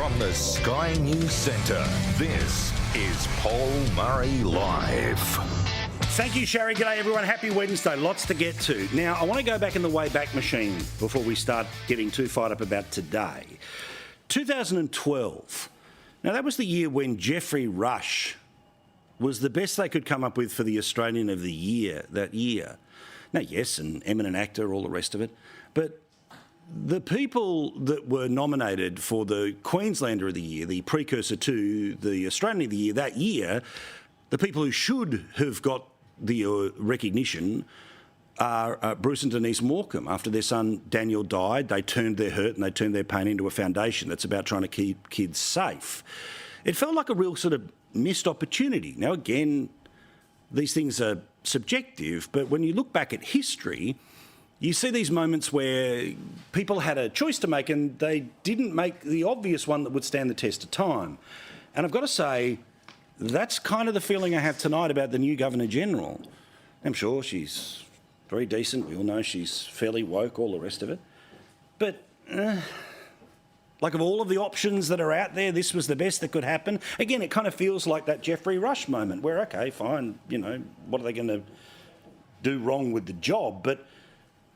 From the Sky News Centre, this is Paul Murray Live. Thank you, Sherry. G'day, everyone. Happy Wednesday. Lots to get to. Now, I want to go back in the Wayback Machine before we start getting too fired up about today. 2012. Now, that was the year when Geoffrey Rush was the best they could come up with for the Australian of the Year that year. Now, yes, an eminent actor, all the rest of it, but the people that were nominated for the Queenslander of the Year, the precursor to the Australian of the Year that year, the people who should have got the recognition are Bruce and Denise Morecambe. After their son Daniel died, they turned their hurt and they turned their pain into a foundation that's about trying to keep kids safe. It felt like a real sort of missed opportunity. Now, again, these things are subjective, but when you look back at history, you see these moments where people had a choice to make and they didn't make the obvious one that would stand the test of time. And I've got to say, that's kind of the feeling I have tonight about the new Governor-General. I'm sure she's very decent. We all know she's fairly woke, all the rest of it. But, like of all of the options that are out there, this was the best that could happen. Again, it kind of feels like that Geoffrey Rush moment where, OK, fine, you know, what are they going to do wrong with the job? But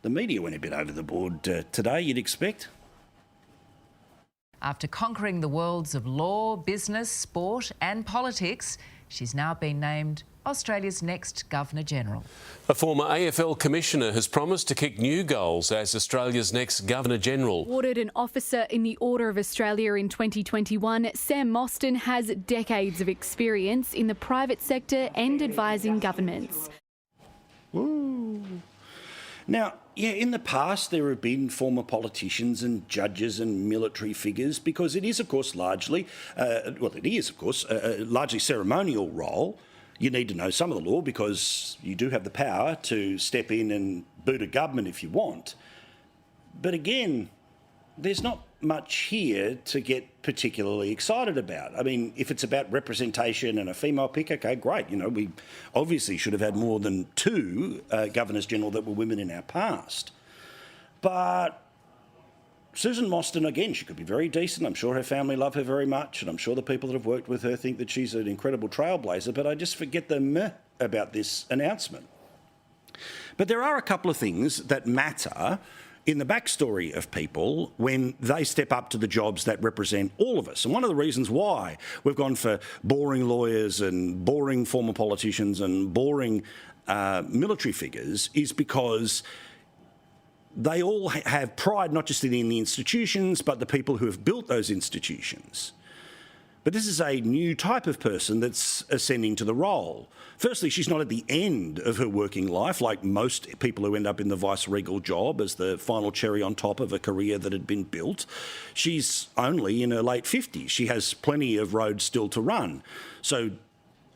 the media went a bit over the board today, you'd expect. After conquering the worlds of law, business, sport and politics, she's now been named Australia's next Governor-General. A former AFL commissioner has promised to kick new goals as Australia's next Governor-General. Awarded an officer in the Order of Australia in 2021, Sam Mostyn has decades of experience in the private sector and advising governments. Ooh. Now, yeah, in the past there have been former politicians and judges and military figures because it is, of course, largely, largely ceremonial role. You need to know some of the law because you do have the power to step in and boot a government if you want. But again, there's not much here to get particularly excited about. I mean, if it's about representation and a female pick, OK, great. You know, we obviously should have had more than two Governors-General that were women in our past. But Susan Mostyn, again, she could be very decent. I'm sure her family love her very much, and I'm sure the people that have worked with her think that she's an incredible trailblazer, but I just forget the meh about this announcement. But there are a couple of things that matter in the backstory of people when they step up to the jobs that represent all of us. And one of the reasons why we've gone for boring lawyers and boring former politicians and boring military figures is because they all have pride not just in the institutions, but the people who have built those institutions. But this is a new type of person that's ascending to the role. Firstly, she's not at the end of her working life, like most people who end up in the vice-regal job as the final cherry on top of a career that had been built. She's only in her late 50s. She has plenty of road still to run. So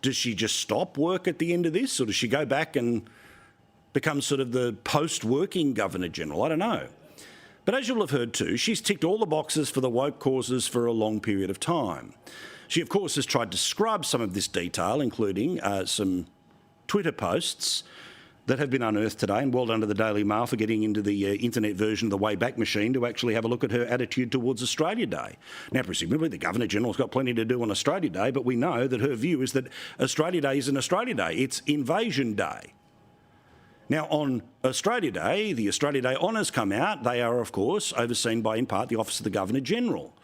does she just stop work at the end of this, or does she go back and become sort of the post-working Governor-General? I don't know. But as you'll have heard too, she's ticked all the boxes for the woke causes for a long period of time. She, of course, has tried to scrub some of this detail, including some Twitter posts that have been unearthed today, and well done to the Daily Mail for getting into the internet version of the Wayback Machine to actually have a look at her attitude towards Australia Day. Now, presumably, the Governor-General's got plenty to do on Australia Day, but we know that her view is that Australia Day isn't Australia Day, it's Invasion Day. Now, on Australia Day, the Australia Day honours come out. They are, of course, overseen by, in part, the Office of the Governor-General.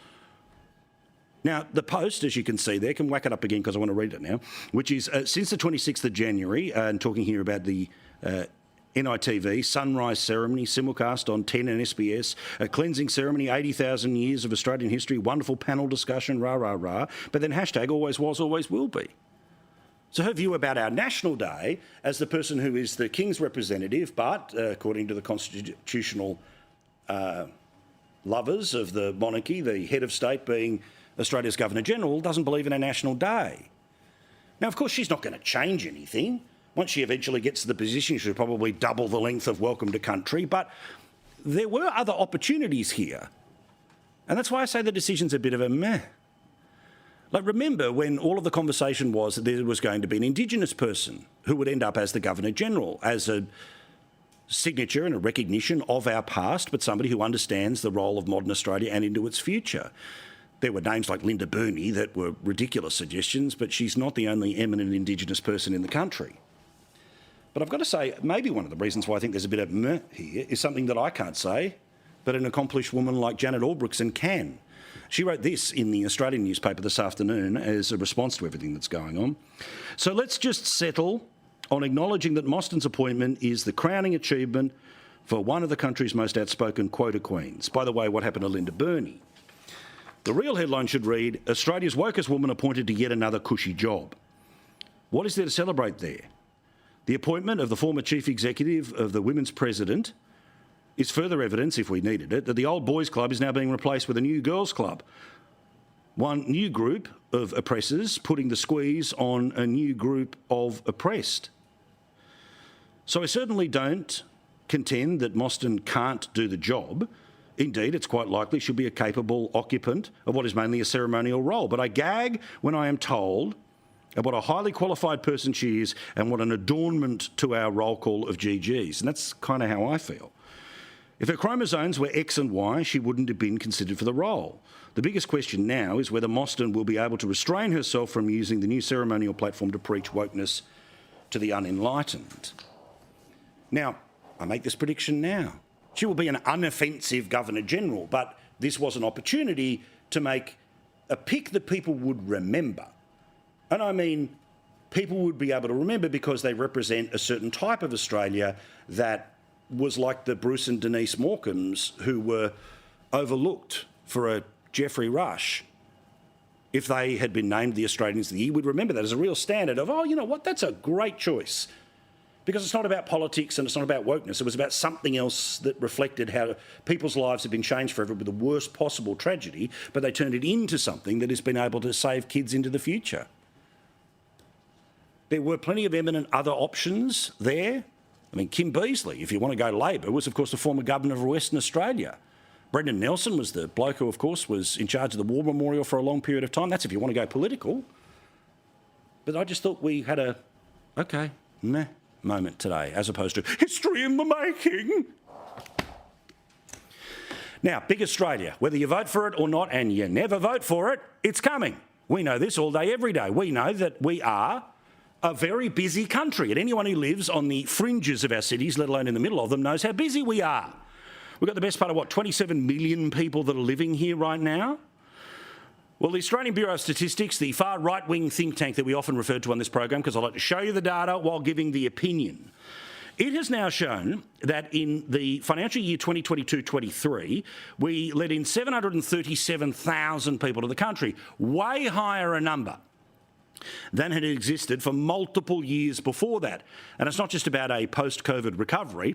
Now, the post, as you can see there, can whack it up again because I want to read it now, which is since the 26th of January, and talking here about the NITV sunrise ceremony, simulcast on 10 and SBS, a cleansing ceremony, 80,000 years of Australian history, wonderful panel discussion, rah, rah, rah, but then hashtag always was, always will be. So her view about our National Day as the person who is the King's representative, but according to the constitutional lovers of the monarchy, the head of state being Australia's Governor-General, doesn't believe in a National Day. Now, of course, she's not going to change anything. Once she eventually gets to the position, she'll probably double the length of Welcome to Country. But there were other opportunities here. And that's why I say the decision's a bit of a meh. Like, remember when all of the conversation was that there was going to be an Indigenous person who would end up as the Governor-General, as a signature and a recognition of our past, but somebody who understands the role of modern Australia and into its future. There were names like Linda Burney that were ridiculous suggestions, but she's not the only eminent Indigenous person in the country. But I've got to say, maybe one of the reasons why I think there's a bit of meh here is something that I can't say, but an accomplished woman like Janet Albrechtsen can. She wrote this in the Australian newspaper this afternoon as a response to everything that's going on. So let's just settle on acknowledging that Mostyn's appointment is the crowning achievement for one of the country's most outspoken quota queens. By the way, what happened to Linda Burney? The real headline should read, Australia's wokest woman appointed to yet another cushy job. What is there to celebrate there? The appointment of the former chief executive of the Women's President is further evidence, if we needed it, that the old boys' club is now being replaced with a new girls' club. One new group of oppressors putting the squeeze on a new group of oppressed. So I certainly don't contend that Mostyn can't do the job. Indeed, it's quite likely she'll be a capable occupant of what is mainly a ceremonial role. But I gag when I am told of what a highly qualified person she is and what an adornment to our roll call of GGs. And that's kind of how I feel. If her chromosomes were X and Y, she wouldn't have been considered for the role. The biggest question now is whether Mostyn will be able to restrain herself from using the new ceremonial platform to preach wokeness to the unenlightened. Now, I make this prediction now. She will be an unoffensive Governor-General, but this was an opportunity to make a pick that people would remember. And I mean, people would be able to remember because they represent a certain type of Australia that was like the Bruce and Denise Morecambes who were overlooked for a Geoffrey Rush. If they had been named the Australians of the Year, we'd remember that as a real standard of, oh, you know what, that's a great choice. Because it's not about politics and it's not about wokeness. It was about something else that reflected how people's lives have been changed forever with the worst possible tragedy, but they turned it into something that has been able to save kids into the future. There were plenty of eminent other options there. I mean, Kim Beazley, if you want to go Labor, was, of course, the former Governor of Western Australia. Brendan Nelson was the bloke who, of course, was in charge of the War Memorial for a long period of time. That's if you want to go political. But I just thought we had a, okay, meh moment today, as opposed to history in the making. Now, big Australia, whether you vote for it or not, and you never vote for it, it's coming. We know this all day, every day. We know that we are a very busy country, and anyone who lives on the fringes of our cities, let alone in the middle of them, knows how busy we are. We've got the best part of, 27 million people that are living here right now? Well, the Australian Bureau of Statistics, the far right-wing think tank that we often refer to on this program, because I like to show you the data while giving the opinion, it has now shown that in the financial year 2022-23, we let in 737,000 people to the country, way higher a number than had existed for multiple years before that. And it's not just about a post-COVID recovery.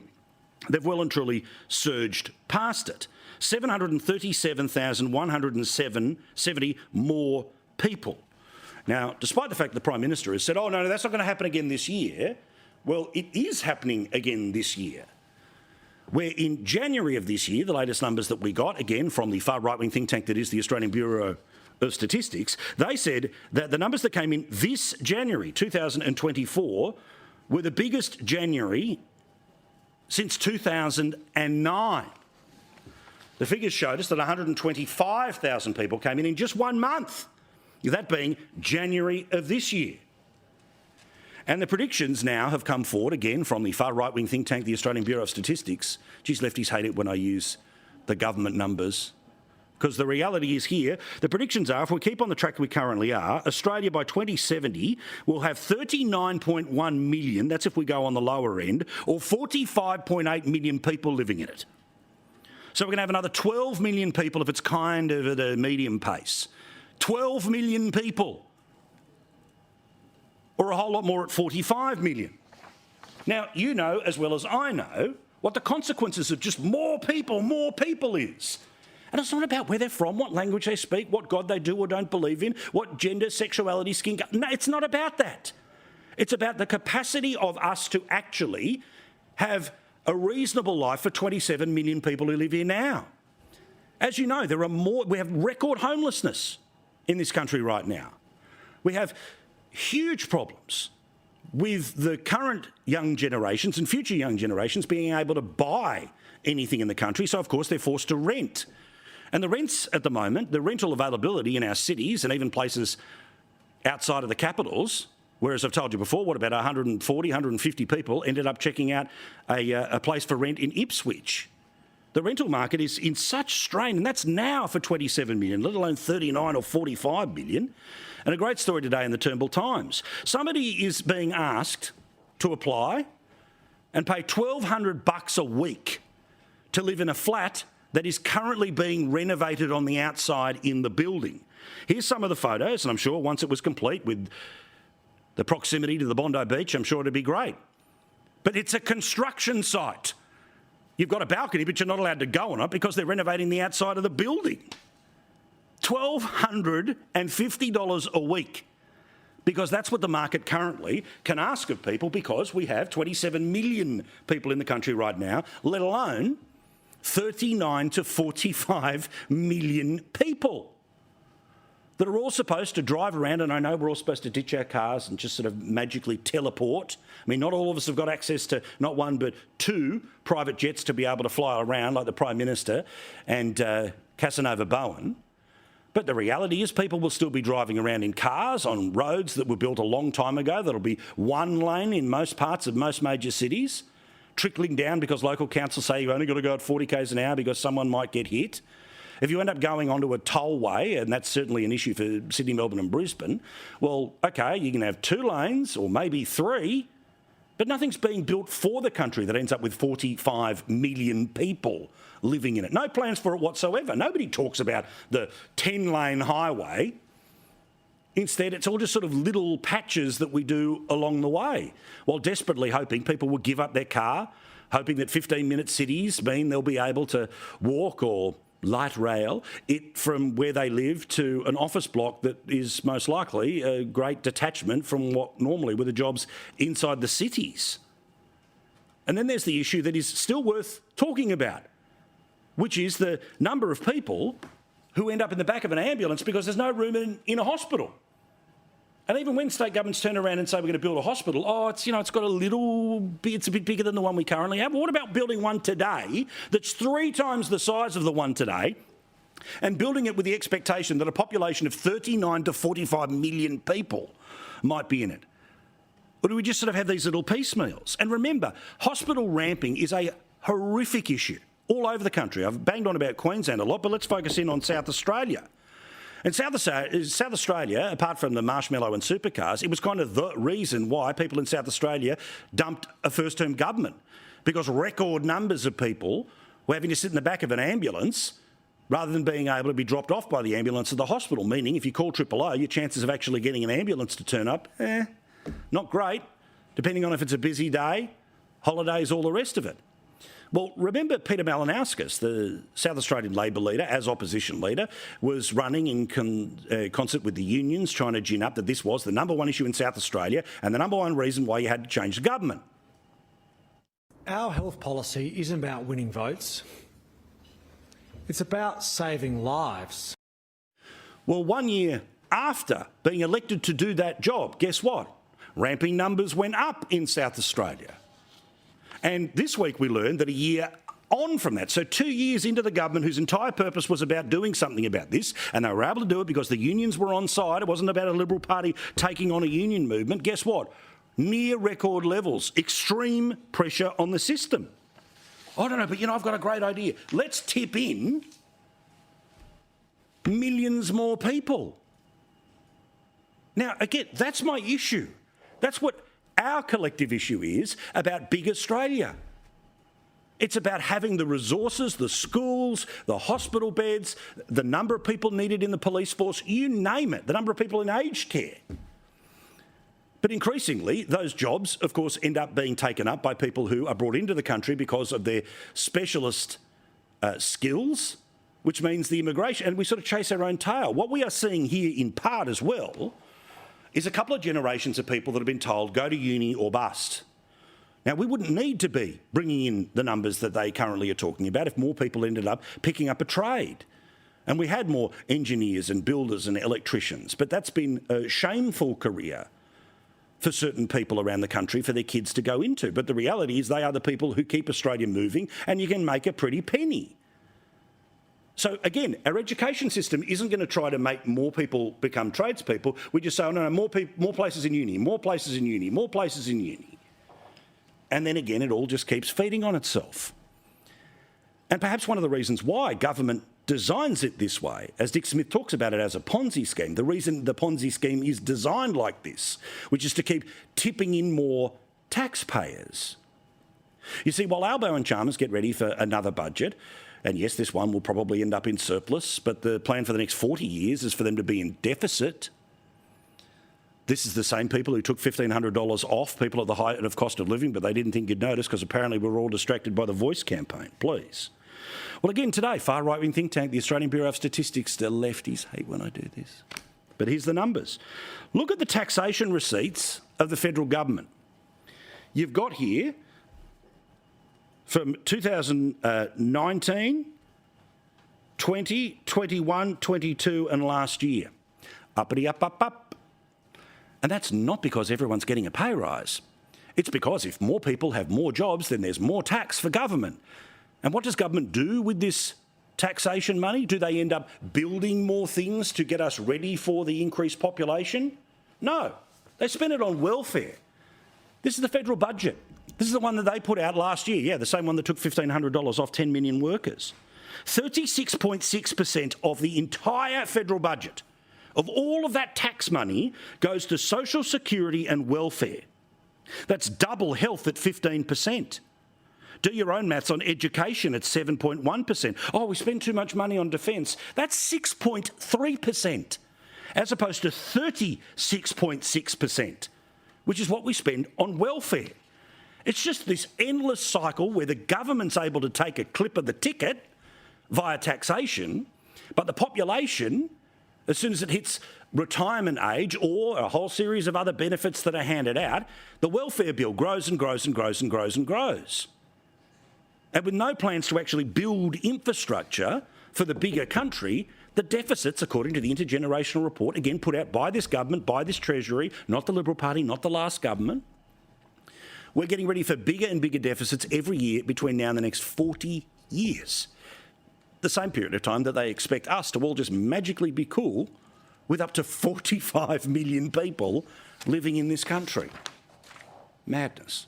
They've well and truly surged past it. 737,170 more people. Now, despite the fact the Prime Minister has said, oh, no, that's not going to happen again this year, well, it is happening again this year. Where in January of this year, the latest numbers that we got, again, from the far right-wing think tank that is the Australian Bureau of Statistics, they said that the numbers that came in this January, 2024, were the biggest January since 2009. The figures showed us that 125,000 people came in just 1 month, that being January of this year. And the predictions now have come forward, again, from the far right-wing think tank, the Australian Bureau of Statistics. Geez, lefties hate it when I use the government numbers, because the reality is here, the predictions are, if we keep on the track we currently are, Australia by 2070 will have 39.1 million, that's if we go on the lower end, or 45.8 million people living in it. So we're going to have another 12 million people if it's kind of at a medium pace. 12 million people. Or a whole lot more at 45 million. Now, you know as well as I know what the consequences of just more people is. And it's not about where they're from, what language they speak, what God they do or don't believe in, what gender, sexuality, skin colour. No, it's not about that. It's about the capacity of us to actually have a reasonable life for 27 million people who live here now. As you know, we have record homelessness in this country right now. We have huge problems with the current young generations and future young generations being able to buy anything in the country. So, of course, they're forced to rent. And the rents at the moment, the rental availability in our cities and even places outside of the capitals, whereas I've told you before, what about 140, 150 people ended up checking out a place for rent in Ipswich. The rental market is in such strain, and that's now for 27 million, let alone 39 or 45 million. And a great story today in the Turnbull Times. Somebody is being asked to apply and pay $1,200 a week to live in a flat that is currently being renovated on the outside in the building. Here's some of the photos, and I'm sure once it was complete with the proximity to the Bondi Beach, I'm sure it'd be great. But it's a construction site. You've got a balcony, but you're not allowed to go on it because they're renovating the outside of the building. $1,250 a week, because that's what the market currently can ask of people, because we have 27 million people in the country right now, let alone 39 to 45 million people that are all supposed to drive around, and I know we're all supposed to ditch our cars and just sort of magically teleport. I mean, not all of us have got access to not one but two private jets to be able to fly around like the Prime Minister and Casanova Bowen. But the reality is people will still be driving around in cars on roads that were built a long time ago. That'll be one lane in most parts of most major cities, trickling down because local councils say you've only got to go at 40 k's an hour because someone might get hit. If you end up going onto a tollway, and that's certainly an issue for Sydney, Melbourne and Brisbane, well, OK, you can have 2 lanes or maybe 3, but nothing's being built for the country that ends up with 45 million people living in it. No plans for it whatsoever. Nobody talks about the 10-lane highway. Instead, it's all just sort of little patches that we do along the way, while desperately hoping people will give up their car, hoping that 15-minute cities mean they'll be able to walk or light rail it from where they live to an office block that is most likely a great detachment from what normally were the jobs inside the cities. And then there's the issue that is still worth talking about, which is the number of people who end up in the back of an ambulance because there's no room in a hospital. And even when state governments turn around and say we're going to build a hospital, it's got it's a bit bigger than the one we currently have. Well, what about building one today that's 3 times the size of the one today, and building it with the expectation that a population of 39 to 45 million people might be in it? Or do we just sort of have these little piecemeals? And remember, hospital ramping is a horrific issue all over the country. I've banged on about Queensland a lot, but let's focus in on South Australia. In South Australia, apart from the marshmallow and supercars, it was kind of the reason why people in South Australia dumped a first-term government, because record numbers of people were having to sit in the back of an ambulance rather than being able to be dropped off by the ambulance at the hospital, meaning if you call 000, your chances of actually getting an ambulance to turn up, not great, depending on if it's a busy day, holidays, all the rest of it. Well, remember Peter Malinauskas, the South Australian Labor leader, as opposition leader, was running in concert with the unions, trying to gin up that this was the number one issue in South Australia and the number one reason why you had to change the government. Our health policy isn't about winning votes. It's about saving lives. Well, 1 year after being elected to do that job, guess what? Ramping numbers went up in South Australia. And this week we learned that a year on from that, so 2 years into the government whose entire purpose was about doing something about this, and they were able to do it because the unions were on side, it wasn't about a Liberal Party taking on a union movement, guess what? Near record levels, extreme pressure on the system. I don't know, but I've got a great idea. Let's tip in millions more people. Now, again, that's my issue. That's what our collective issue is about big Australia. It's about having the resources, the schools, the hospital beds, the number of people needed in the police force, you name it, the number of people in aged care. But increasingly, those jobs, of course, end up being taken up by people who are brought into the country because of their specialist skills, which means the immigration, and we sort of chase our own tail. What we are seeing here in part as well is a couple of generations of people that have been told, go to uni or bust. Now, we wouldn't need to be bringing in the numbers that they currently are talking about if more people ended up picking up a trade. And we had more engineers and builders and electricians, but that's been a shameful career for certain people around the country for their kids to go into. But the reality is they are the people who keep Australia moving, and you can make a pretty penny. So again, our education system isn't going to try to make more people become tradespeople. We just say, oh, no, more places in uni, more places in uni, more places in uni. And then again, it all just keeps feeding on itself. And perhaps one of the reasons why government designs it this way, as Dick Smith talks about it as a Ponzi scheme, the reason the Ponzi scheme is designed like this, which is to keep tipping in more taxpayers. You see, while Albo and Chalmers get ready for another budget, and yes, this one will probably end up in surplus, but the plan for the next 40 years is for them to be in deficit. This is the same people who took $1,500 off people at the height of cost of living, but they didn't think you'd notice because apparently we were all distracted by the Voice campaign. Please. Well, again, today, far right-wing think tank, the Australian Bureau of Statistics, the lefties hate when I do this. But here's the numbers. Look at the taxation receipts of the federal government. You've got here, from 2019, 20, 21, 22 and last year. Uppity up, up, up. And that's not because everyone's getting a pay rise. It's because if more people have more jobs, then there's more tax for government. And what does government do with this taxation money? Do they end up building more things to get us ready for the increased population? No, they spend it on welfare. This is the federal budget. This is the one that they put out last year. Yeah, the same one that took $1,500 off 10 million workers. 36.6% of the entire federal budget, of all of that tax money, goes to social security and welfare. That's double health at 15%. Do your own maths on education at 7.1%. Oh, we spend too much money on defence. That's 6.3%, as opposed to 36.6%, which is what we spend on welfare. It's just this endless cycle where the government's able to take a clip of the ticket via taxation, but the population, as soon as it hits retirement age or a whole series of other benefits that are handed out, the welfare bill grows and grows and grows and grows and grows. And with no plans to actually build infrastructure for the bigger country, the deficits, according to the intergenerational report, again put out by this government, by this Treasury, not the Liberal Party, not the last government, we're getting ready for bigger and bigger deficits every year between now and the next 40 years. The same period of time that they expect us to all just magically be cool with up to 45 million people living in this country. Madness.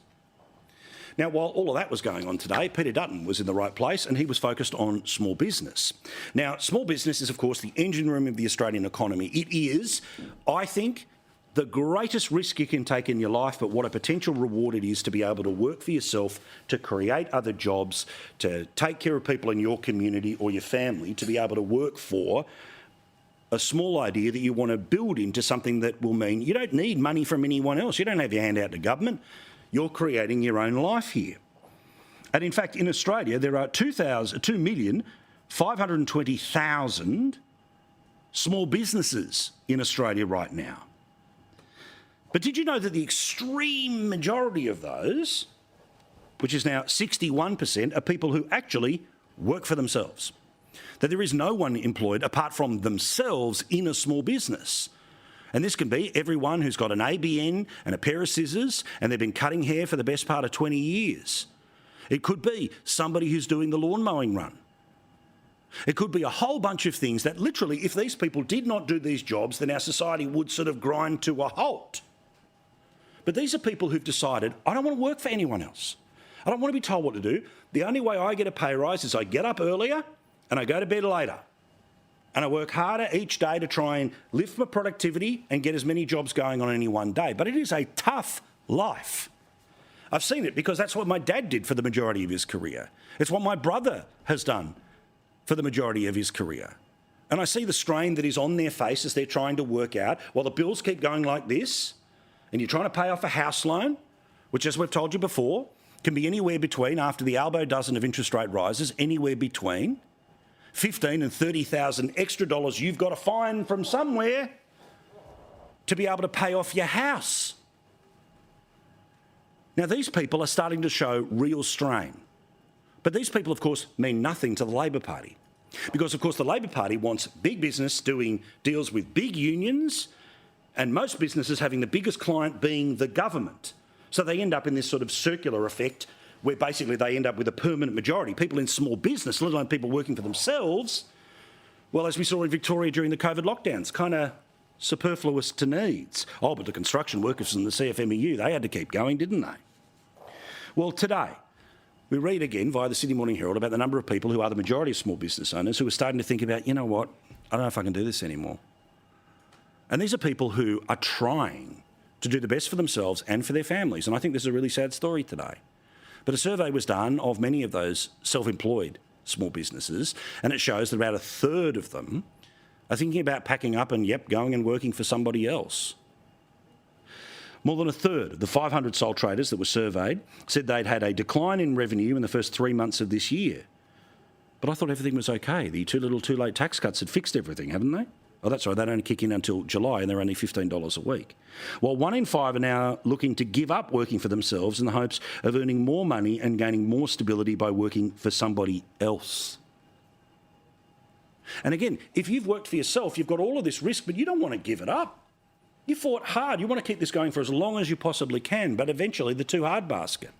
Now, while all of that was going on today, Peter Dutton was in the right place and he was focused on small business. Now, small business is, of course, the engine room of the Australian economy. It is, I think, the greatest risk you can take in your life, but what a potential reward it is to be able to work for yourself, to create other jobs, to take care of people in your community or your family, to be able to work for a small idea that you want to build into something that will mean you don't need money from anyone else. You don't have your hand out to government. You're creating your own life here. And in fact, in Australia, there are 2,520,000 small businesses in Australia right now. But did you know that the extreme majority of those, which is now 61%, are people who actually work for themselves? That there is no one employed apart from themselves in a small business. And this can be everyone who's got an ABN and a pair of scissors and they've been cutting hair for the best part of 20 years. It could be somebody who's doing the lawn mowing run. It could be a whole bunch of things that literally, if these people did not do these jobs, then our society would sort of grind to a halt. But these are people who've decided, I don't want to work for anyone else. I don't want to be told what to do. The only way I get a pay rise is I get up earlier and I go to bed later. And I work harder each day to try and lift my productivity and get as many jobs going on any one day. But it is a tough life. I've seen it because that's what my dad did for the majority of his career. It's what my brother has done for the majority of his career. And I see the strain that is on their face as they're trying to work out, while the bills keep going like this, and you're trying to pay off a house loan, which, as we've told you before, can be anywhere between, after the Albo dozen of interest rate rises, anywhere between $15,000 and $30,000 extra dollars you've got to find from somewhere to be able to pay off your house. Now, these people are starting to show real strain. But these people, of course, mean nothing to the Labor Party. Because, of course, the Labor Party wants big business doing deals with big unions and most businesses having the biggest client being the government. So they end up in this sort of circular effect where basically they end up with a permanent majority. People in small business, let alone people working for themselves, Well, as we saw in Victoria during the COVID lockdowns, kind of superfluous to needs. Oh, but the construction workers and the CFMEU, they had to keep going, didn't they? Well, today, we read again via the Sydney Morning Herald about the number of people who are the majority of small business owners who are starting to think about, you know what, I don't know if I can do this anymore. And these are people who are trying to do the best for themselves and for their families. And I think this is a really sad story today. But a survey was done of many of those self-employed small businesses, and it shows that about a third of them are thinking about packing up and, going and working for somebody else. More than a third of the 500 sole traders that were surveyed said they'd had a decline in revenue in the first 3 months of this year. But I thought everything was okay. The too little too late tax cuts had fixed everything, haven't they? Oh, that's right, they don't kick in until July and they're only $15 a week. Well, 1 in 5 are now looking to give up working for themselves in the hopes of earning more money and gaining more stability by working for somebody else. And again, if you've worked for yourself, you've got all of this risk, but you don't want to give it up. You fought hard. You want to keep this going for as long as you possibly can, but eventually the too hard basket.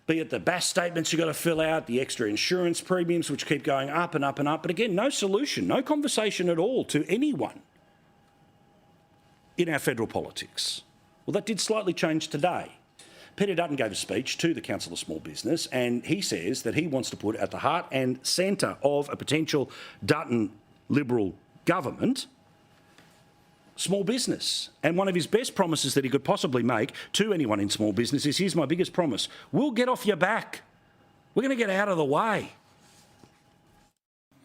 Be it the BAS statements you've got to fill out, the extra insurance premiums which keep going up and up and up. But again, no solution, no conversation at all to anyone in our federal politics. Well, that did slightly change today. Peter Dutton gave a speech to the Council of Small Business, and he says that he wants to put at the heart and centre of a potential Dutton Liberal government small business. And one of his best promises that he could possibly make to anyone in small business is, here's my biggest promise: we'll get off your back. We're going to get out of the way.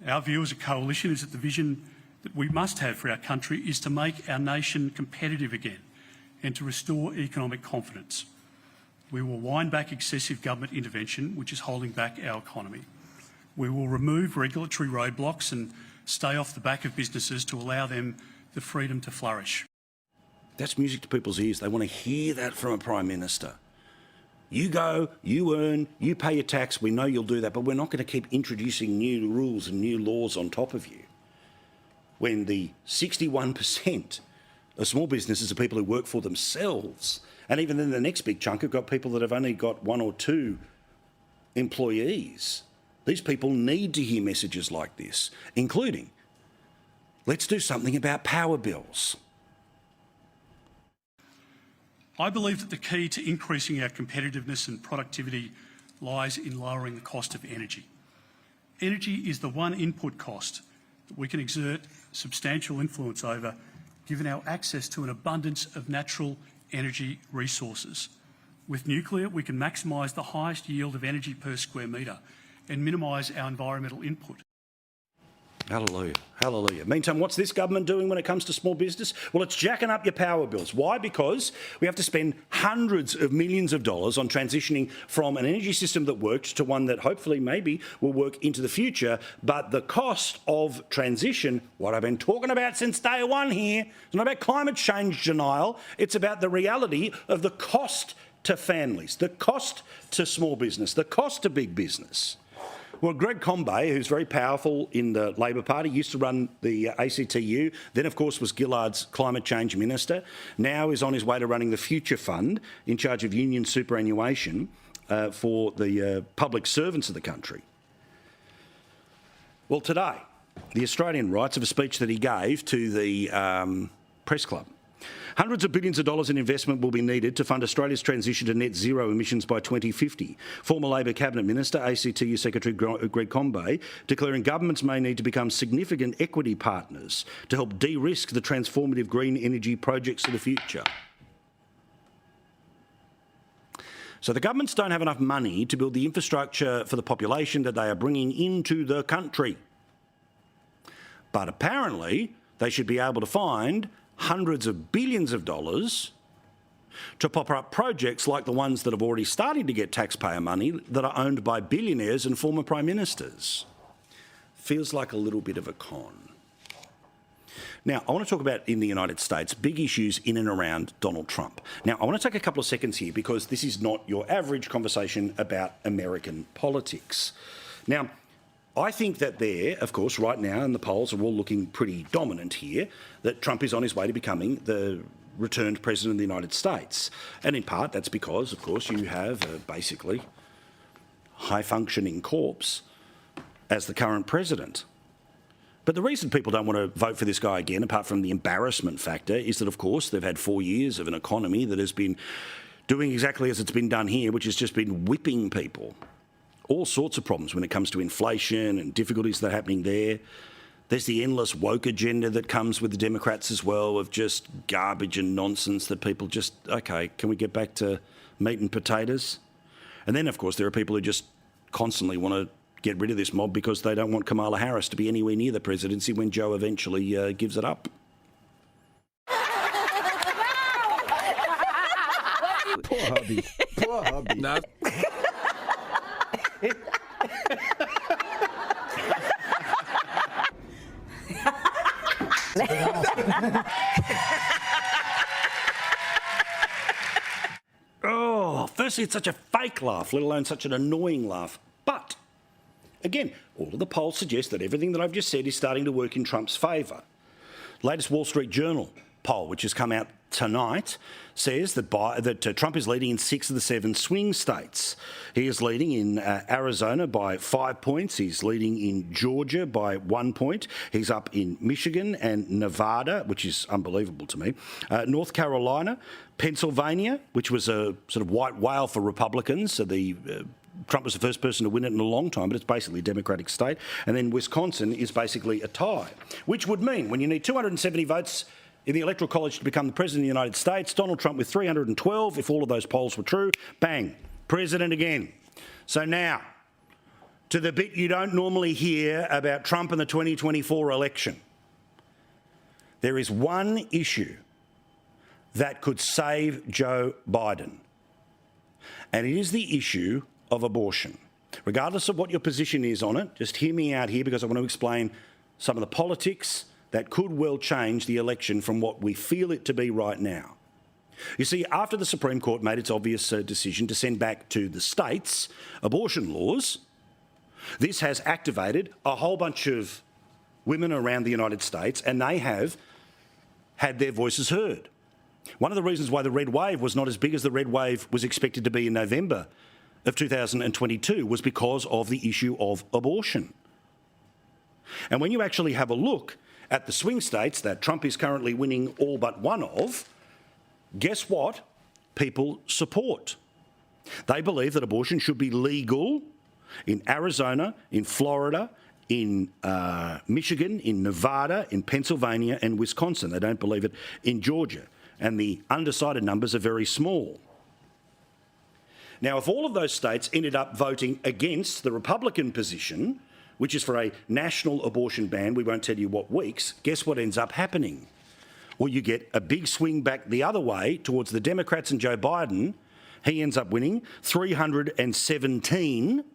Our view as a coalition is that the vision that we must have for our country is to make our nation competitive again and to restore economic confidence. We will wind back excessive government intervention, which is holding back our economy. We will remove regulatory roadblocks and stay off the back of businesses to allow them the freedom to flourish. That's music to people's ears. They want to hear that from a Prime Minister. You go, you earn, you pay your tax, we know you'll do that, but we're not going to keep introducing new rules and new laws on top of you. When the 61% of small businesses are people who work for themselves, and even then the next big chunk have got people that have only got 1 or 2 employees. These people need to hear messages like this, including, let's do something about power bills. I believe that the key to increasing our competitiveness and productivity lies in lowering the cost of energy. Energy is the one input cost that we can exert substantial influence over, given our access to an abundance of natural energy resources. With nuclear, we can maximise the highest yield of energy per square metre and minimise our environmental input. Hallelujah, hallelujah. Meantime, what's this government doing when it comes to small business? Well, it's jacking up your power bills. Why? Because we have to spend hundreds of millions of dollars on transitioning from an energy system that worked to one that hopefully maybe will work into the future. But the cost of transition, what I've been talking about since day one here, it's not about climate change denial. It's about the reality of the cost to families, the cost to small business, the cost to big business. Well, Greg Combet, who's very powerful in the Labor Party, used to run the ACTU, then of course was Gillard's climate change minister, now is on his way to running the Future Fund in charge of union superannuation for the public servants of the country. Well, today, the Australian writes of a speech that he gave to the press club. Hundreds of billions of dollars in investment will be needed to fund Australia's transition to net zero emissions by 2050. Former Labor Cabinet Minister, ACTU Secretary Greg Combet, declaring governments may need to become significant equity partners to help de-risk the transformative green energy projects of the future. So the governments don't have enough money to build the infrastructure for the population that they are bringing into the country. But apparently they should be able to find hundreds of billions of dollars to pop up projects like the ones that have already started to get taxpayer money that are owned by billionaires and former prime ministers. Feels like a little bit of a con. Now, I want to talk about, in the United States, big issues in and around Donald Trump. Now, I want to take a couple of seconds here because this is not your average conversation about American politics. Now, I think that there, of course, right now, and the polls are all looking pretty dominant here, that Trump is on his way to becoming the returned president of the United States. And in part, that's because, of course, you have a basically high-functioning corpse as the current president. But the reason people don't want to vote for this guy again, apart from the embarrassment factor, is that, of course, they've had 4 years of an economy that has been doing exactly as it's been done here, which has just been whipping people. All sorts of problems when it comes to inflation and difficulties that are happening there. There's the endless woke agenda that comes with the Democrats as well, of just garbage and nonsense that people just, OK, can we get back to meat and potatoes? And then, of course, there are people who just constantly want to get rid of this mob because they don't want Kamala Harris to be anywhere near the presidency when Joe eventually gives it up. Poor hubby. Poor hubby. No. Oh, firstly, it's such a fake laugh, let alone such an annoying laugh. But, again, all of the polls suggest that everything that I've just said is starting to work in Trump's favour. Latest Wall Street Journal poll, which has come out tonight, says that Trump is leading in 6 of the 7 swing states. He is leading in Arizona by 5 points. He's leading in Georgia by 1 point. He's up in Michigan and Nevada, which is unbelievable to me. North Carolina, Pennsylvania, which was a sort of white whale for Republicans. So Trump was the first person to win it in a long time, but it's basically a Democratic state. And then Wisconsin is basically a tie, which would mean when you need 270 votes in the Electoral College to become the President of the United States, Donald Trump with 312, if all of those polls were true, bang, President again. So now, to the bit you don't normally hear about Trump and the 2024 election. There is one issue that could save Joe Biden, and it is the issue of abortion. Regardless of what your position is on it, just hear me out here because I want to explain some of the politics that could well change the election from what we feel it to be right now. You see, after the Supreme Court made its obvious decision to send back to the states abortion laws, this has activated a whole bunch of women around the United States, and they have had their voices heard. One of the reasons why the red wave was not as big as the red wave was expected to be in November of 2022 was because of the issue of abortion. And when you actually have a look at the swing states that Trump is currently winning all but one of, guess what? People support. They believe that abortion should be legal in Arizona, in Florida, in Michigan, in Nevada, in Pennsylvania and Wisconsin. They don't believe it in Georgia. And the undecided numbers are very small. Now, if all of those states ended up voting against the Republican position, which is for a national abortion ban, we won't tell you what weeks, guess what ends up happening? Well, you get a big swing back the other way towards the Democrats and Joe Biden. He ends up winning 317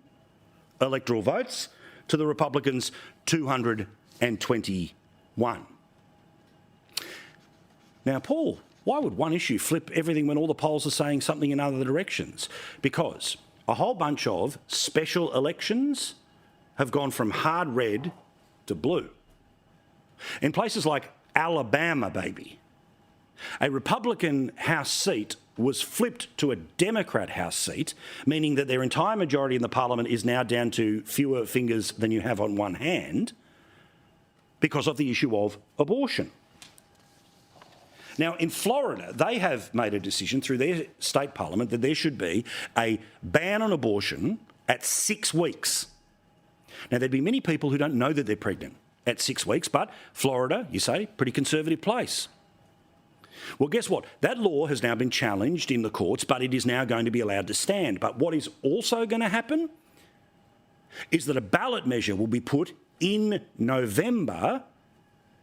electoral votes to the Republicans' 221. Now, Paul, why would one issue flip everything when all the polls are saying something in other directions? Because a whole bunch of special elections have gone from hard red to blue. In places like Alabama, baby, a Republican House seat was flipped to a Democrat House seat, meaning that their entire majority in the parliament is now down to fewer fingers than you have on one hand because of the issue of abortion. Now, in Florida, they have made a decision through their state parliament that there should be a ban on abortion at 6 weeks. Now, there'd be many people who don't know that they're pregnant at 6 weeks, but Florida, you say, pretty conservative place. Well, guess what? That law has now been challenged in the courts, but it is now going to be allowed to stand. But what is also going to happen is that a ballot measure will be put in November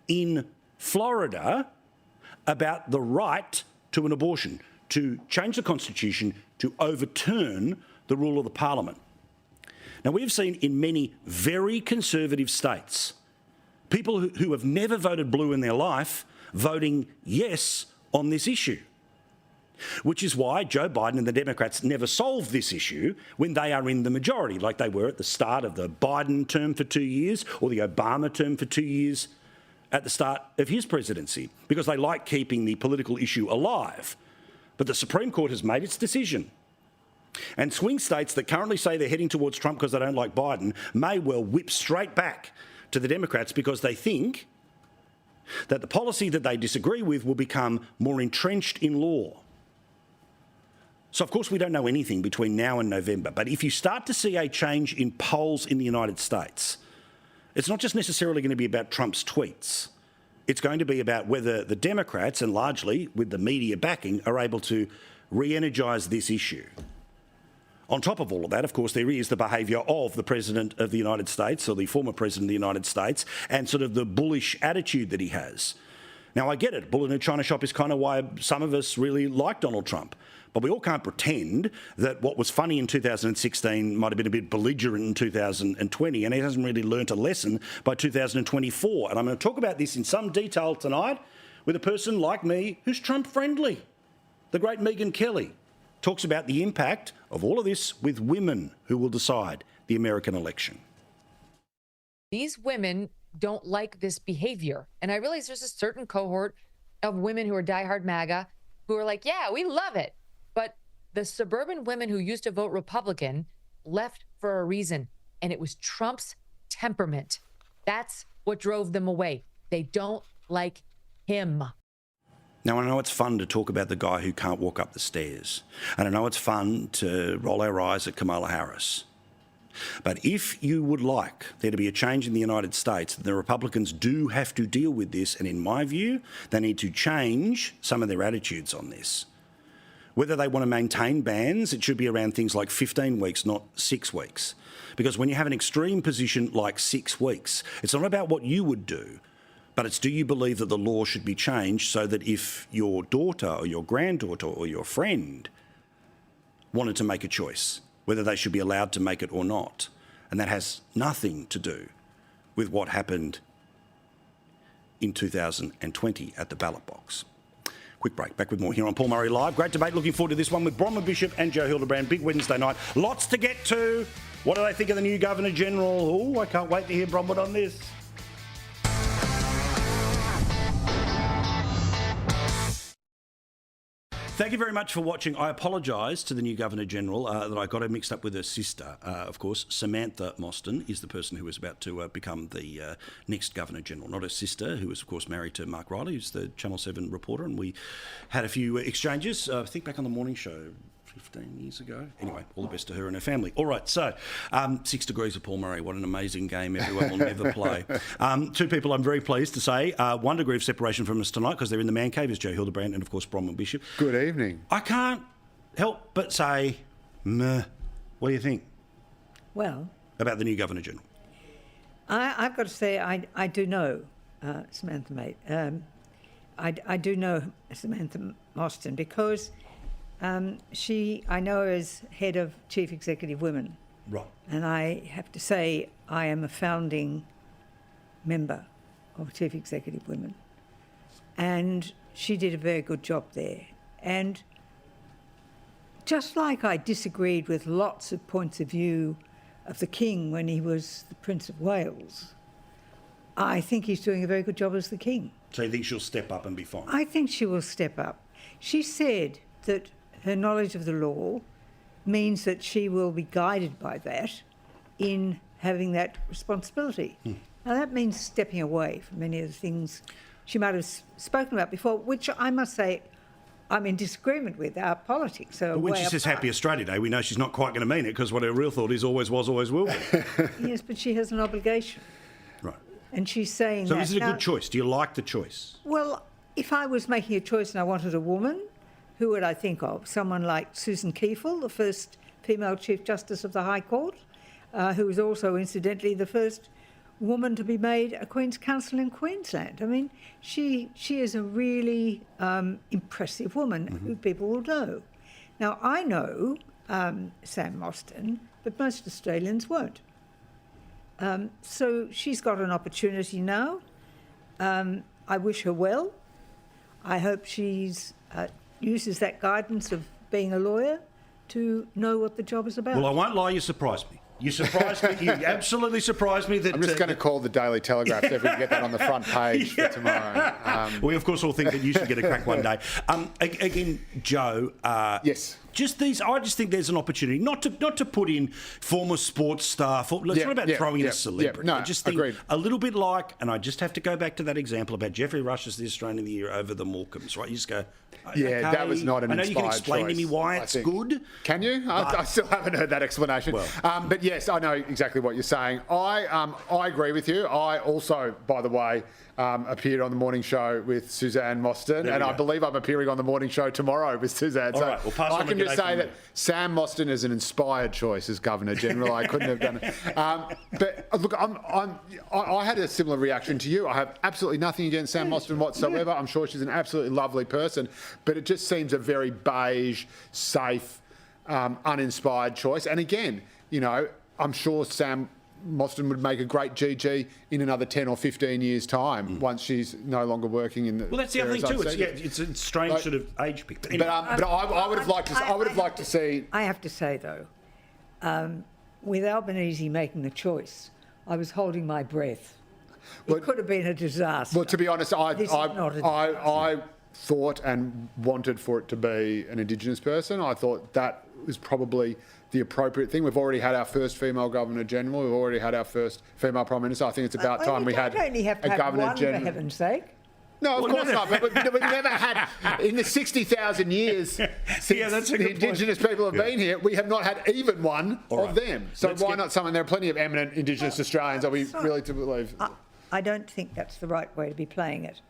in Florida about the right to an abortion, to change the Constitution, to overturn the rule of the Parliament. Now, we've seen in many very conservative states people who have never voted blue in their life voting yes on this issue, which is why Joe Biden and the Democrats never solved this issue when they are in the majority, like they were at the start of the Biden term for 2 years or the Obama term for 2 years at the start of his presidency, because they like keeping the political issue alive. But the Supreme Court has made its decision. And swing states that currently say they're heading towards Trump because they don't like Biden may well whip straight back to the Democrats because they think that the policy that they disagree with will become more entrenched in law. So, of course, we don't know anything between now and November. But if you start to see a change in polls in the United States, it's not just necessarily going to be about Trump's tweets. It's going to be about whether the Democrats, and largely with the media backing, are able to re-energise this issue. On top of all of that, of course, there is the behaviour of the President of the United States, or the former President of the United States, and sort of the bullish attitude that he has. Now, I get it. Bull in a China shop is kind of why some of us really like Donald Trump. But we all can't pretend that what was funny in 2016 might have been a bit belligerent in 2020, and he hasn't really learnt a lesson by 2024. And I'm going to talk about this in some detail tonight with a person like me who's Trump-friendly. The great Megyn Kelly talks about the impact of all of this with women who will decide the American election. These women don't like this behavior. And I realize there's a certain cohort of women who are diehard MAGA who are like, yeah, we love it. But the suburban women who used to vote Republican left for a reason, and it was Trump's temperament. That's what drove them away. They don't like him. Now, I know it's fun to talk about the guy who can't walk up the stairs. And I know it's fun to roll our eyes at Kamala Harris. But if you would like there to be a change in the United States, the Republicans do have to deal with this. And in my view, they need to change some of their attitudes on this. Whether they want to maintain bans, it should be around things like 15 weeks, not 6 weeks. Because when you have an extreme position like 6 weeks, it's not about what you would do, but it's do you believe that the law should be changed so that if your daughter or your granddaughter or your friend wanted to make a choice, whether they should be allowed to make it or not. And that has nothing to do with what happened in 2020 at the ballot box. Quick break. Back with more here on Paul Murray Live. Great debate. Looking forward to this one with Bronwyn Bishop and Joe Hildebrand. Big Wednesday night. Lots to get to. What do they think of the new Governor General? Oh, I can't wait to hear Bronwyn on this. Thank you very much for watching. I apologise to the new Governor-General that I got her mixed up with her sister. Of course, Samantha Mostyn is the person who is about to become the next Governor-General, not her sister, who is, of course, married to Mark Riley, who's the Channel 7 reporter, and we had a few exchanges, I think back on the morning show 15 years ago. Anyway, all the best to her and her family. All right, so 6 Degrees of Paul Murray. What an amazing game everyone will never play. Two people I'm very pleased to say. 1 degree of separation from us tonight because they're in the man cave is Joe Hildebrand and, of course, Bronwyn Bishop. Good evening. I can't help but say, meh. What do you think? Well, about the new Governor-General? I've got to say I do know Samantha, mate. I do know Samantha Mostyn because I know her as head of Chief Executive Women. Right. And I have to say I am a founding member of Chief Executive Women. And she did a very good job there. And just like I disagreed with lots of points of view of the King when he was the Prince of Wales, I think he's doing a very good job as the King. So you think she'll step up and be fine? I think she will step up. She said that her knowledge of the law means that she will be guided by that in having that responsibility. Now, that means stepping away from many of the things she might have spoken about before, which I must say I'm in disagreement with. Our politics are But when way she says apart. Happy Australia Day, we know she's not quite going to mean it because what her real thought is always was, always will be. Yes, but she has an obligation. Right. And she's saying So that. is it a Now, good choice? Do you like the choice? Well, if I was making a choice and I wanted a woman, who would I think of? Someone like Susan Kiefel, the first female Chief Justice of the High Court, who was also, incidentally, the first woman to be made a Queen's Counsel in Queensland. I mean, she is a really impressive woman who people will know. Now, I know Sam Mostyn, but most Australians won't. So she's got an opportunity now. I wish her well. I hope she's uses that guidance of being a lawyer to know what the job is about. Well, I won't lie, you surprised me. You surprised me. You absolutely surprised me. That I'm just going to call the Daily Telegraph so if we can get that on the front page for tomorrow. We, of course, all think that you should get a crack one day. Again, Joe. Yes. just these. I just think there's an opportunity not to put in former sports staff. It's not about throwing in a celebrity. No, I just think agreed. a little bit like, and I just have to go back to that example about Jeffrey Rush's the Australian of the Year over the Morecambes, right? You just go, Yeah, okay, that was not an I know inspired you can explain choice, to me why I it's think. good. Can you? I still haven't heard that explanation. But yes, I know exactly what you're saying. I agree with you. I also, by the way, appeared on the morning show with Suzanne Mostyn, and I believe I'm appearing on the morning show tomorrow with Suzanne. All right, well, pass on I can the just g'day say from that me. Sam Mostyn is an inspired choice as Governor General. I couldn't have done it. But look, I had a similar reaction to you. I have absolutely nothing against Sam Mostyn whatsoever. I'm sure she's an absolutely lovely person, but it just seems a very beige, safe, uninspired choice. And again, you know, I'm sure Sam Mostyn would make a great GG in another 10 or 15 years' time once she's no longer working in the. Well, that's the other thing too. It's a strange sort of age pick. But, anyway. but I would have liked to. I would have liked to see. I have to say though, with Albanese making the choice, I was holding my breath. It could have been a disaster. Well, to be honest, I thought and wanted for it to be an Indigenous person. I thought that was probably the appropriate thing. We've already had our first female Governor General. We've already had our first female Prime Minister. I think it's about time we had only have to a have Governor one, General. for heaven's sake. No, of course not. But we've never had, in the 60,000 years since that's a the good Indigenous people have been here, we have not had even one of them. So why not someone? There are plenty of eminent Indigenous Australians. Are we really to believe? I don't think that's the right way to be playing it.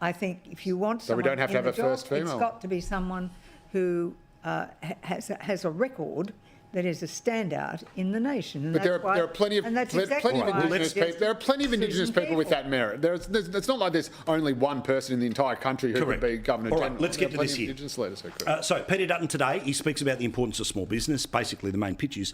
I think if you want So someone we don't have to in have the a first job, female. It's got to be someone who has a record that is a standout in the nation. And But there are plenty of Indigenous people. There are plenty of Indigenous people with that merit. It's not like there's only one person in the entire country who could be Governor General. All right, let's get to this here. Indigenous leaders who could. So Peter Dutton today, he speaks about the importance of small business. Basically, the main pitch is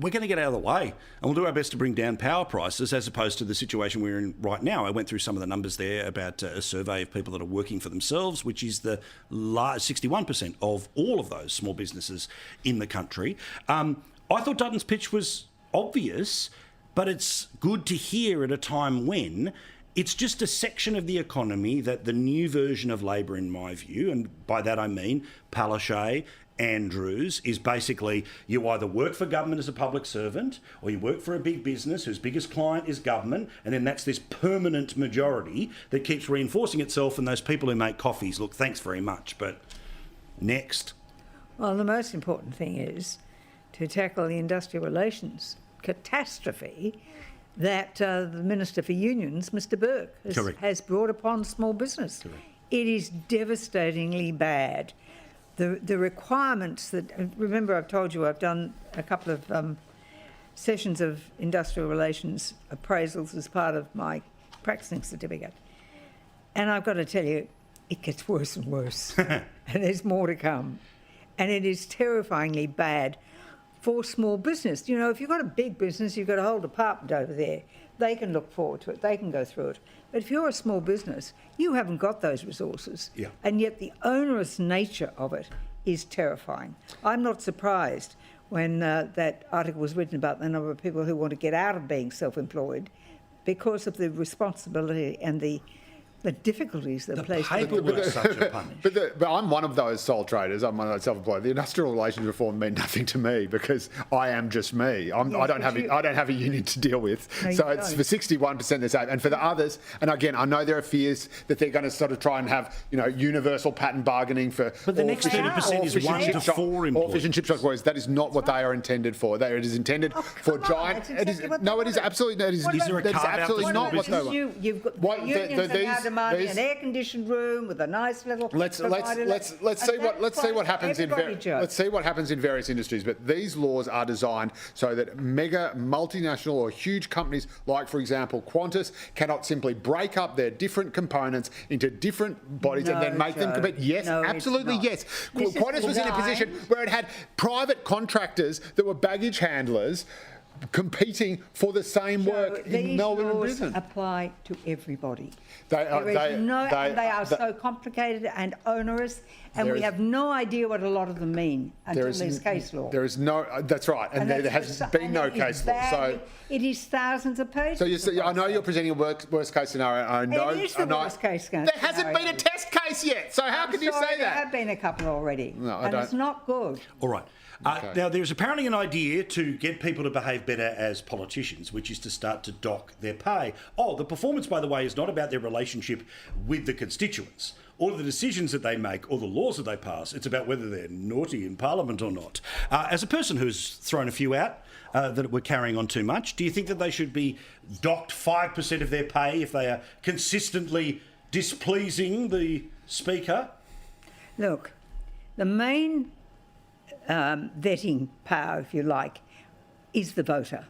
we're going to get out of the way and we'll do our best to bring down power prices as opposed to the situation we're in right now. I went through some of the numbers there about a survey of people that are working for themselves, which is the 61% of all of those small businesses in the country. I thought Dutton's pitch was obvious, but it's good to hear at a time when it's just a section of the economy that the new version of Labor, in my view, and by that I mean Palaszczuk, Andrews, is basically you either work for government as a public servant or you work for a big business whose biggest client is government, and then that's this permanent majority that keeps reinforcing itself, and those people who make coffees, look, thanks very much, but next. Well, the most important thing is to tackle the industrial relations catastrophe that the Minister for Unions, Mr Burke, has brought upon small business. Correct. It is devastatingly bad. The requirements that, remember I've told you I've done a couple of sessions of industrial relations appraisals as part of my practicing certificate. And I've got to tell you, it gets worse and worse. And there's more to come. And it is terrifyingly bad for small business. You know, if you've got a big business, you've got a whole department over there. They can look forward to it. They can go through it. But if you're a small business, you haven't got those resources. Yeah. And yet the onerous nature of it is terrifying. I'm not surprised when that article was written about the number of people who want to get out of being self-employed because of the responsibility and the difficulties that placed on paperwork is such a punish. But I'm one of those sole traders. I'm one of those self-employed. The industrial relations reform meant nothing to me because I am just me. I don't have a union to deal with. No, so it's for 61% the same, and for the others. And again, I know there are fears that they're going to sort of try and have universal patent bargaining for. But the next 30% is 1 to 4 employees. All fish and chip shop employees. That is not what they are intended for. It is intended for giant. It is absolutely. That is absolutely not what they want. You've got unions are now demanding an air-conditioned room with a nice little. Let's see what happens in various industries. But these laws are designed so that mega multinational or huge companies, like for example Qantas, cannot simply break up their different components into different bodies and then make them compete. Yes, absolutely yes. Qantas was in a position where it had private contractors that were baggage handlers competing for the same work in Melbourne and Brisbane. These laws apply to everybody. They are so complicated and onerous, and we have no idea what a lot of them mean until there's case law. There is no. That's right, and there has been no case law. So it is thousands of pages. So I know you're presenting a worst case scenario. I know it is the worst case scenario. There hasn't been a test case case yet. So how can you say There that? have been a couple already. No, I and don't. it's not good. All right. Now, there's apparently an idea to get people to behave better as politicians, which is to start to dock their pay. Oh, the performance, by the way, is not about their relationship with the constituents or the decisions that they make or the laws that they pass. It's about whether they're naughty in Parliament or not. As a person who's thrown a few out that were carrying on too much, do you think that they should be docked 5% of their pay if they are consistently displeasing the Speaker? Look, the main vetting power, if you like, is the voter.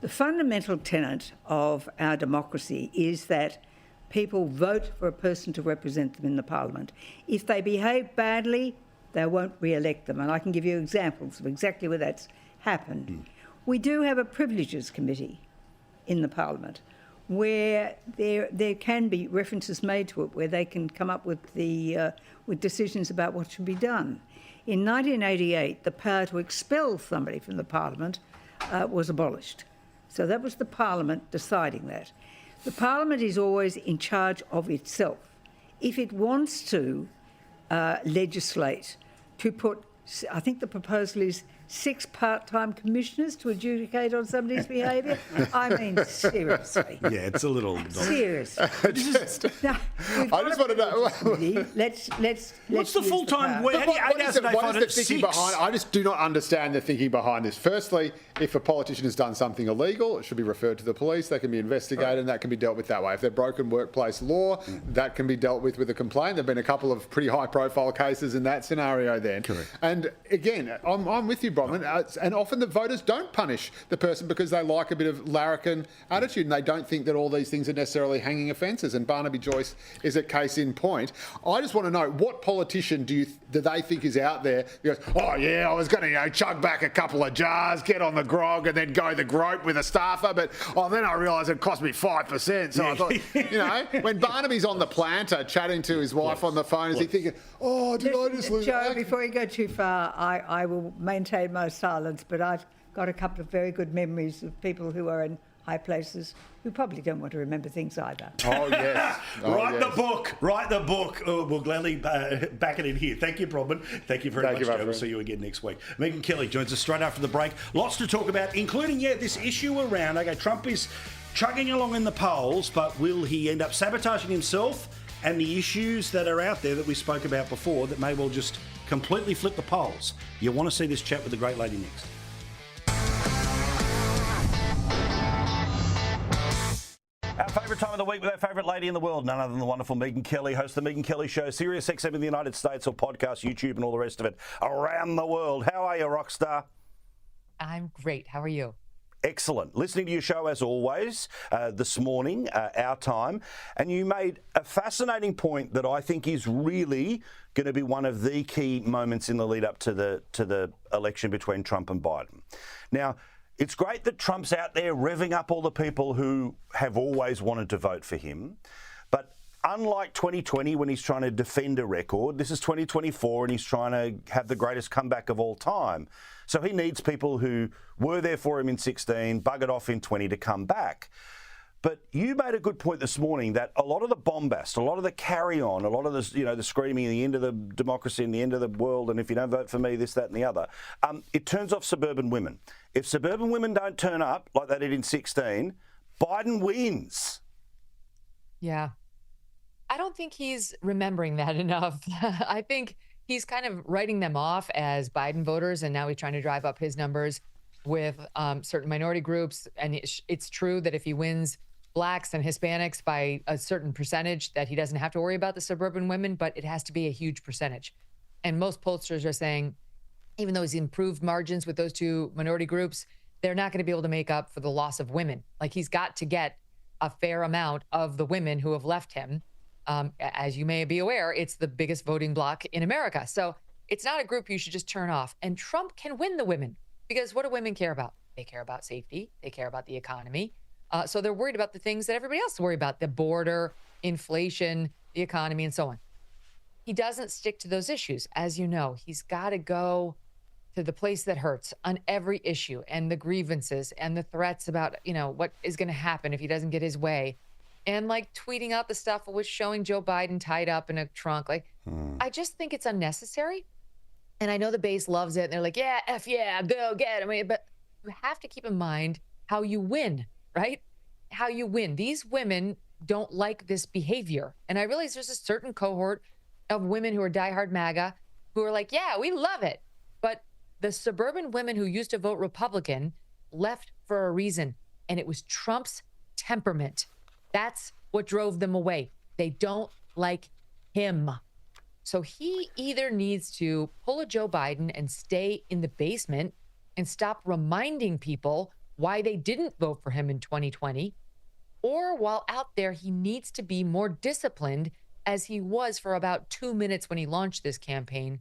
The fundamental tenet of our democracy is that people vote for a person to represent them in the Parliament. If they behave badly, they won't re-elect them. And I can give you examples of exactly where that's happened. We do have a Privileges Committee in the Parliament where there can be references made to it, where they can come up with with decisions about what should be done. In 1988, the power to expel somebody from the Parliament was abolished. So that was the Parliament deciding that. The Parliament is always in charge of itself. If it wants to legislate to put, I think the proposal is 6 part-time commissioners to adjudicate on somebody's behaviour. I mean, seriously. Yeah, it's a little... Seriously. I just want to know. What's the full-time... What is the thinking 6? behind? I just do not understand the thinking behind this. Firstly, if a politician has done something illegal, it should be referred to the police. They can be investigated, and that can be dealt with that way. If they've broken workplace law, that can be dealt with a complaint. There've been a couple of pretty high-profile cases in that scenario. Then, correct. And again, I'm with you, Bronwyn. And often the voters don't punish the person because they like a bit of larrikin attitude, and they don't think that all these things are necessarily hanging offences. And Barnaby Joyce is a case in point. I just want to know, what politician do they think is out there who goes, oh yeah, I was going to chug back a couple of jars, get on the grog, and then go the grope with a staffer, but then I realised it cost me 5%. So I thought, when Barnaby's on the planter chatting to his wife on the phone, is he thinking, oh, did I just lose? Joe, before you go too far, I will maintain my silence, but I've got a couple of very good memories of people who are in high places who probably don't want to remember things either. Oh, yes. Write the book. Oh, we'll gladly back it in here. Thank you, Bronwyn. Thank you very much, Joe. We'll see you again next week. Megyn Kelly joins us straight after the break. Lots to talk about, including, this issue around, Trump is chugging along in the polls, but will he end up sabotaging himself and the issues that are out there that we spoke about before that may well just completely flip the polls? You want to see this chat with the great lady next. Our favourite time of the week with our favourite lady in the world, none other than the wonderful Megyn Kelly, host of the Megyn Kelly Show, Sirius XM in the United States, or podcast, YouTube, and all the rest of it around the world. How are you, Rockstar? I'm great. How are you? Excellent. Listening to your show as always this morning, our time, and you made a fascinating point that I think is really going to be one of the key moments in the lead up to the election between Trump and Biden. Now, it's great that Trump's out there revving up all the people who have always wanted to vote for him, but unlike 2020 when he's trying to defend a record, this is 2024 and he's trying to have the greatest comeback of all time. So he needs people who were there for him in 16, buggered off in 20 to come back. But you made a good point this morning that a lot of the bombast, a lot of the carry-on, a lot of this, the screaming, the end of the democracy and the end of the world, and if you don't vote for me, this, that, and the other, it turns off suburban women. If suburban women don't turn up like they did in 16, Biden wins. Yeah. I don't think he's remembering that enough. I think he's kind of writing them off as Biden voters, and now he's trying to drive up his numbers with certain minority groups. And it's true that if he wins Blacks and Hispanics by a certain percentage, that he doesn't have to worry about the suburban women, but it has to be a huge percentage. And most pollsters are saying, even though he's improved margins with those two minority groups, they're not going to be able to make up for the loss of women. Like, he's got to get a fair amount of the women who have left him. As you may be aware, it's the biggest voting bloc in America. So it's not a group you should just turn off. And Trump can win the women, because what do women care about? They care about safety. They care about the economy. So they're worried about the things that everybody else is worried about: the border, inflation, the economy, and so on. He doesn't stick to those issues. As you know, he's got to go to the place that hurts on every issue, and the grievances and the threats about, what is going to happen if he doesn't get his way. and like tweeting out the stuff with showing Joe Biden tied up in a trunk. Like, I just think it's unnecessary. And I know the base loves it. And they're like, yeah, F yeah, go get him. But you have to keep in mind how you win, right? How you win. These women don't like this behavior. And I realize there's a certain cohort of women who are diehard MAGA who are like, yeah, we love it. But the suburban women who used to vote Republican left for a reason. And it was Trump's temperament. That's what drove them away. They don't like him. So he either needs to pull a Joe Biden and stay in the basement and stop reminding people why they didn't vote for him in 2020, or while out there, he needs to be more disciplined as he was for about 2 minutes when he launched this campaign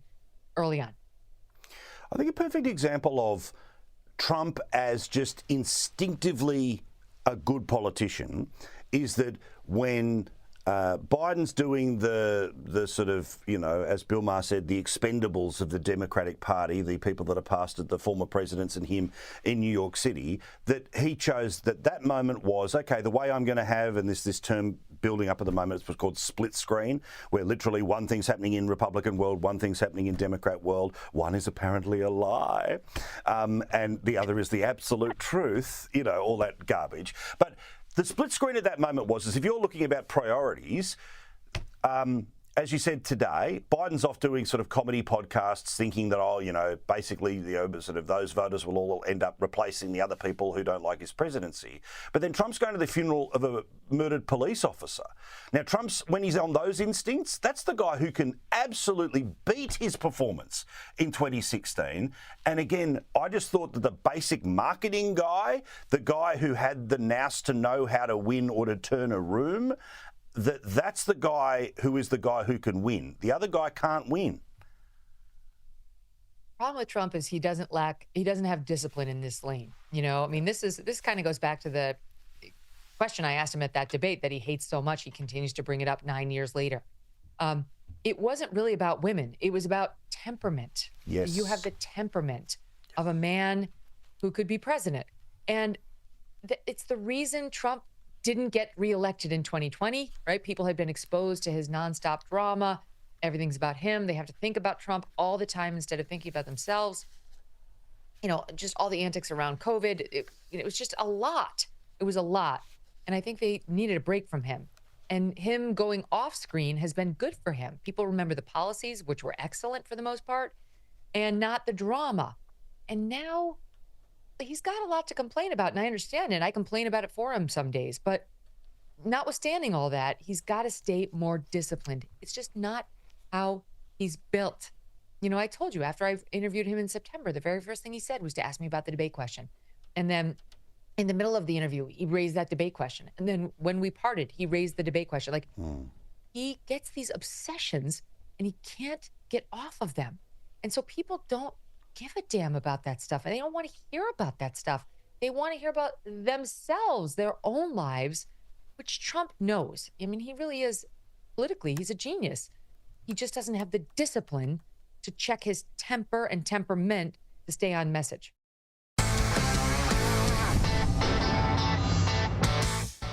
early on. I think a perfect example of Trump as just instinctively a good politician is that when Biden's doing the sort of, you know, as Bill Maher said, the expendables of the Democratic Party, the people that are past the former presidents and him in New York City, that he chose that moment was, okay, the way I'm going to have, and this term building up at the moment, it's called split screen, where literally one thing's happening in Republican world, one thing's happening in Democrat world, one is apparently a lie, and the other is the absolute truth, you know, all that garbage. But the split screen at that moment was, if you're looking about priorities, as you said today, Biden's off doing sort of comedy podcasts thinking that, oh, you know, basically, you know, sort of those voters will all end up replacing the other people who don't like his presidency. But then Trump's going to the funeral of a murdered police officer. Now, Trump's, when he's on those instincts, that's the guy who can absolutely beat his performance in 2016. And again, I just thought that the basic marketing guy, the guy who had the nous to know how to win or to turn a room, that's the guy who is the guy who can win. The other guy can't win. Problem with Trump is he doesn't have discipline in this lane. You know, I mean, this kind of goes back to the question I asked him at that debate that he hates so much. He continues to bring it up 9 years later. It wasn't really about women. It was about temperament. Yes. You have the temperament of a man who could be president. And it's the reason Trump didn't get reelected in 2020, right? People had been exposed to his nonstop drama. Everything's about him. They have to think about Trump all the time instead of thinking about themselves. You know, just all the antics around COVID. It was just a lot. It was a lot. And I think they needed a break from him. And him going off screen has been good for him. People remember the policies, which were excellent for the most part, and not the drama. And now he's got a lot to complain about, and I understand it. I complain about it for him some days, but notwithstanding all that, he's got to stay more disciplined. It's just not how he's built. You know, I told you after I interviewed him in September, the very first thing he said was to ask me about the debate question. And then in the middle of the interview, he raised that debate question. And then when we parted, he raised the debate question. Like, he gets these obsessions and he can't get off of them. And so people don't give a damn about that stuff. And they don't want to hear about that stuff. They want to hear about themselves, their own lives, which Trump knows. I mean, he really is, politically, he's a genius. He just doesn't have the discipline to check his temper and temperament to stay on message.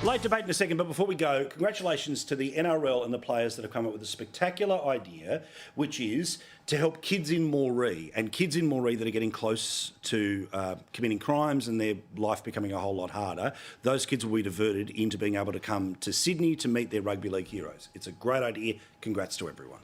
Late debate in a second, but before we go, congratulations to the NRL and the players that have come up with a spectacular idea, which is to help kids in Moree, and kids in Moree that are getting close to committing crimes and their life becoming a whole lot harder. Those kids will be diverted into being able to come to Sydney to meet their rugby league heroes. It's a great idea. Congrats to everyone.